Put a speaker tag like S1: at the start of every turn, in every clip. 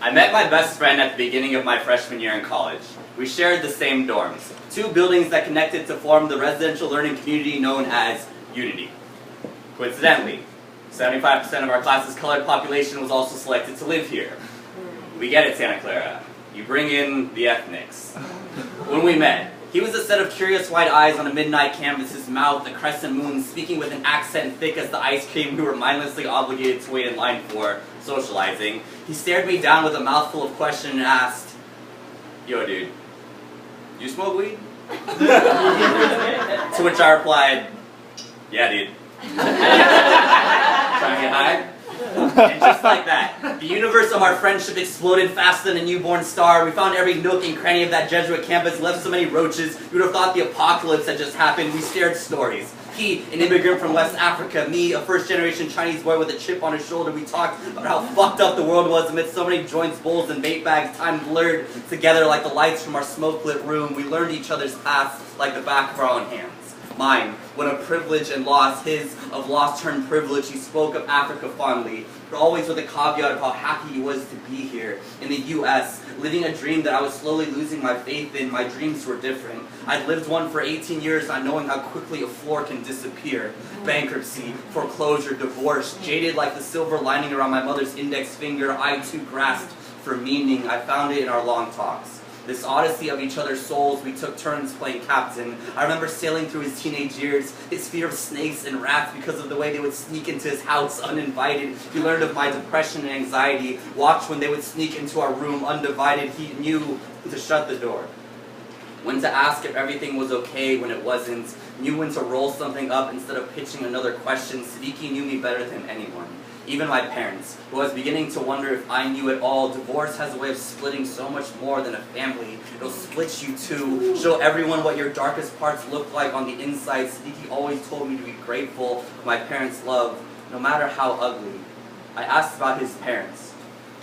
S1: I met my best friend at the beginning of my freshman year in college. We shared the same dorms, 2 buildings that connected to form the residential learning community known as Unity. Coincidentally, 75% of our class's colored population was also selected to live here. We get it, Santa Clara. You bring in the ethnics. When we met, he was a set of curious white eyes on a midnight canvas, his mouth a crescent moon, speaking with an accent thick as the ice cream we were mindlessly obligated to wait in line for, socializing. He stared me down with a mouthful of questions and asked, "Yo, dude, you smoke weed?" To which I replied, "Yeah, dude." Trying to get high? And just like that, the universe of our friendship exploded faster than a newborn star. We found every nook and cranny of that Jesuit campus, left so many roaches, you would have thought the apocalypse had just happened. We shared stories. He, an immigrant from West Africa, me, a first-generation Chinese boy with a chip on his shoulder. We talked about how fucked up the world was amidst so many joints, bowls, and vape bags, time blurred together like the lights from our smoke-lit room. We learned each other's paths like the back of our own hands. Mine, when of privilege and loss, his of loss turned privilege. He spoke of Africa fondly, but always with a caveat of how happy he was to be here in the U.S., living a dream that I was slowly losing my faith in. My dreams were different. I'd lived one for 18 years, not knowing how quickly a floor can disappear. Bankruptcy, foreclosure, divorce, jaded like the silver lining around my mother's index finger, I too grasped for meaning. I found it in our long talks. This odyssey of each other's souls, we took turns playing captain. I remember sailing through his teenage years, his fear of snakes and rats because of the way they would sneak into his house uninvited. He learned of my depression and anxiety, watched when they would sneak into our room undivided. He knew to shut the door, when to ask if everything was okay when it wasn't, knew when to roll something up instead of pitching another question. Siddiqui knew me better than anyone. Even my parents, who I was beginning to wonder if I knew it all. Divorce has a way of splitting so much more than a family. It'll split you too, show everyone what your darkest parts look like on the inside. Siddiqui always told me to be grateful for my parents' love, no matter how ugly. I asked about his parents,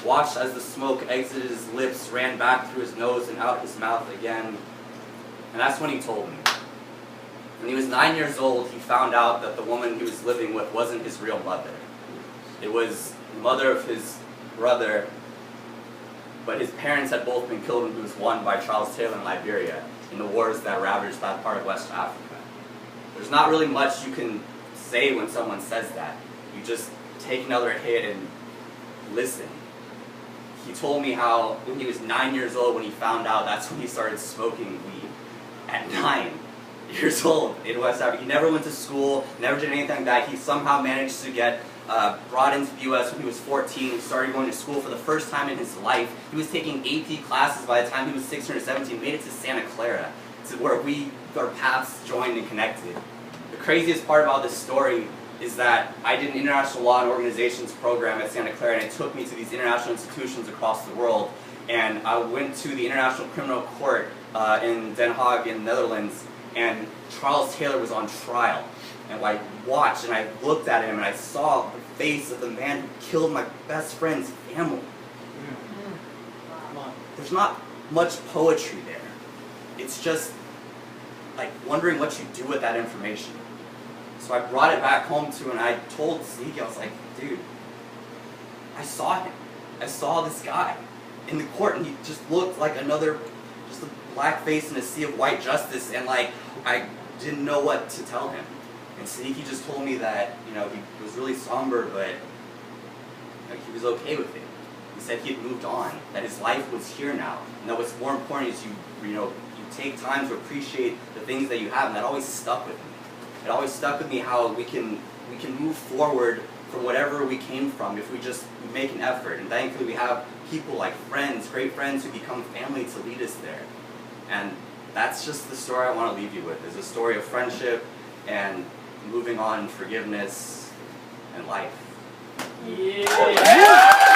S1: watched as the smoke exited his lips, ran back through his nose and out his mouth again. And that's when he told me. When he was 9 years old, he found out that the woman he was living with wasn't his real mother. It was the mother of his brother, but his parents had both been killed when he was 1 by Charles Taylor in Liberia in the wars that ravaged that part of West Africa. There's not really much you can say when someone says that. You just take another hit and listen. He told me how when he was 9 years old, when he found out, that's when he started smoking weed. At 9 years old in West Africa. He never went to school, never did anything like that. He somehow managed to get brought into the U.S. when he was 14. He started going to school for the first time in his life. He was taking AP classes by the time he was 16 or 17, made it to Santa Clara, to where our paths joined and connected. The craziest part about this story is that I did an international law and organizations program at Santa Clara, and it took me to these international institutions across the world. And I went to the International Criminal Court in Den Haag in the Netherlands, and Charles Taylor was on trial. And I watched and I looked at him and I saw the face of the man who killed my best friend's family. There's not much poetry there. It's just like wondering what you do with that information. So I brought it back home to him and I told Siddiqui, I was like, dude, I saw him. I saw this guy in the court and he just looked like another, just a black face in a sea of white justice, and like I didn't know what to tell him. And Siddiqui just told me that, you know, he was really somber, but he was okay with it. He said he had moved on, that his life was here now, and that what's more important is you take time to appreciate the things that you have, and that always stuck with me. It always stuck with me how we can move forward from whatever we came from if we just make an effort. And thankfully we have people like friends, great friends who become family to lead us there. And that's just the story I want to leave you with, is a story of friendship and moving on, forgiveness, and life. Yeah.